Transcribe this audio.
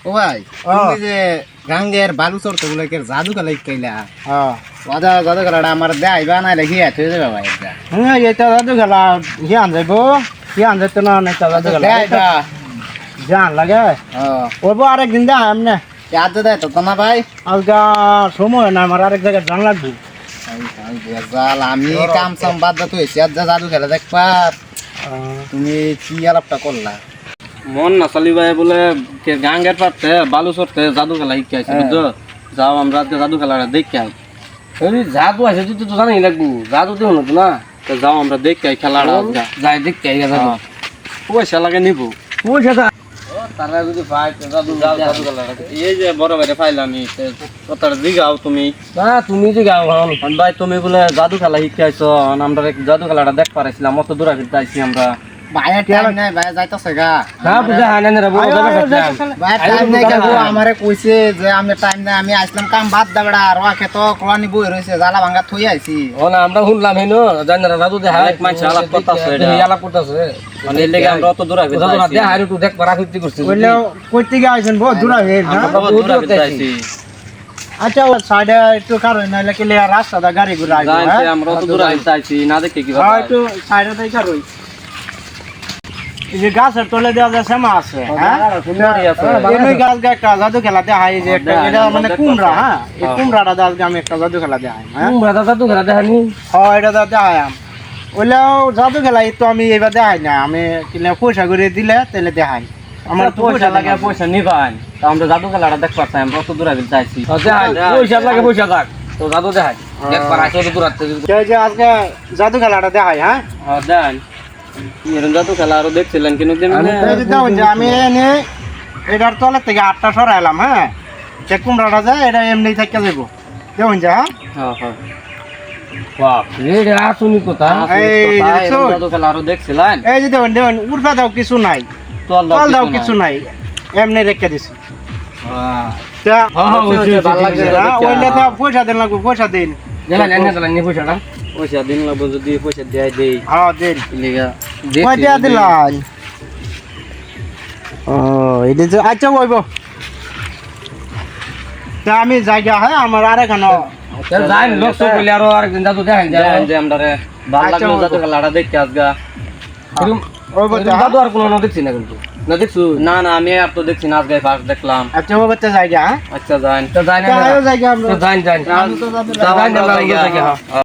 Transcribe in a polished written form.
ও ভাই তুমি যে গাঙ্গের বালু চড়তে গুলো জাদু খেলা কইলা জাদু খেলাটা আমার দেখাইবা না লেখি আছে যাবে ভাই এটা হ্যাঁ এটা জাদু খেলা জ্ঞান যাইব জ্ঞান যাইতো না এটা জাদু খেলা দেখাইবা জ্ঞান লাগে ওইব আরেকদিন দেখা এমনি ইয়াদ দেয় তো না ভাই আজকা সময় না আমার আরেক জায়গায় জান লাগবে বেজাল আমি কাম সাম বাদ দাতো হয়েছি আর জাদু খেলা দেখবা তুমি কি আলাপটা করলা মন না চালি ভাই বলে গাঙ্গের পারতে বালু চড়তে জাদু খেলা শিখাইছে বুঝছো যাও আমরা আজকে জাদু খেলাটা দেখে আই জাদু আছে তুই তো জানাই লাগবো জাদু তো হলো না তো যাও আমরা দেখে আই খেলাটা যাই দেখে আই জাদু পয়সা লাগে নিব পয়সা তারা যদি পাই জাদু জাদু খেলাটা এই যে বড় ভাইরে পাইলামি কথাটা দিগাও তুমি না তুমি যে গাও ভাই তুমি বলে জাদু খেলা শিখাইছো আমরা জাদু খেলাটা দেখ পারাইছিলাম অত দূর আগে আইছি আমরা ভাইয়া টাইম নাই ভাইয়া যাইতাছে গা না বুঝা হয় না রে বড় ভাইয়া টাইম নাই গা আমারে কইছে যে আমি টাইম নাই আমি আসলাম কাম বাদ দাবড়া আর ওকে তো কোয়ানি বই রইছে জালা ভাঙা থই আইছি ও না আমরা শুনলাম হেনো জানারা জাদু দেখা এক মাইছ আলাপ করতাছে এটা আলাপ করতাছে মানে এর লাগি আমরা অত দূর আগে জাদু না দেখা একটু দেখ পারা করতে করছি কইলে কইতে গিয়েছেন বহুত দূর আগে আমরা বহুত দূর আগে আইছি আচ্ছা সাইডে একটু কারণ নাইলে কি রাস্তাটা গাড়ি ঘুরে আইবো যাইতে আমরা অত দূর আগে আইছি না দেখে কি হ্যাঁ একটু সাইডে দেখা রই এই যে গাছের তলে দেওয়া যে শ্যামা আছে হ্যাঁ এই গাছ একটা জাদু খেলা দেখাই যে একটা এটা মানে কুমড়া হ্যাঁ এই কুমড়াটা আজকে আমি একটা জাদু খেলা দেখাই হ্যাঁ কুমড়া জাদু খেলা দেখানি হ্যাঁ এটা দেখাই ওইলেও জাদু খেলা তো আমি এবার দেখাই না আমি কিনে পয়সা করে দিলে তাহলে দেখাই আমার তো পয়সা লাগে পয়সা নিবান তো আমরা জাদু খেলাটা দেখ পারতাম আমরা অত দূর আগে যাইছি পয়সা লাগে পয়সা থাক তো জাদু দেখাই দেখ পারা অত দূর আসতে যে আজকে জাদু খেলাটা দেখাই হ্যাঁ হ্যাঁ দেন এরকম জাদু খেলা আরো দেখছিলেন কিন্তু আমি এনে এটার তলের থেকে 8টা সরাইলাম হ্যাঁ সে কুমড়াটা যায় এটা এমনি থেকে যাবো দেখুন যা হ্যাঁ হ্যাঁ বাপ রে আসুনি কথা এই জাদু খেলা আরো দেখছিলেন এই যে দেখুন দেখুন উঠবা দাও কিছু নাই তল দাও কিছু নাই এমনি রেখে দিছি পয়সা দিন লাগবে পয়সা দিন পয়সা দিন লাগবে যদি পয়সা দেয় দেই হ্যাঁ দিন লিগা কয়টা দিলাম ও এটা যে আচ্ছা ওইব তা আমি জায়গা হ্যাঁ আমার আর এখানে যাই লোক তো বলে আরো আরেকদিন জাদু দেখান যায় যে আমরা ভালো লাগলো জাদু খেলাটা দেখতে আজগা জাদু আর কোনো দেখছি না কিন্তু না দেখছু না না আমি আর তো দেখছি না আজকে ফার্স্ট দেখলাম আচ্ছা ও বাচ্চা জায়গা হ্যাঁ আচ্ছা যান তো যাই না জায়গা আমরা যান যান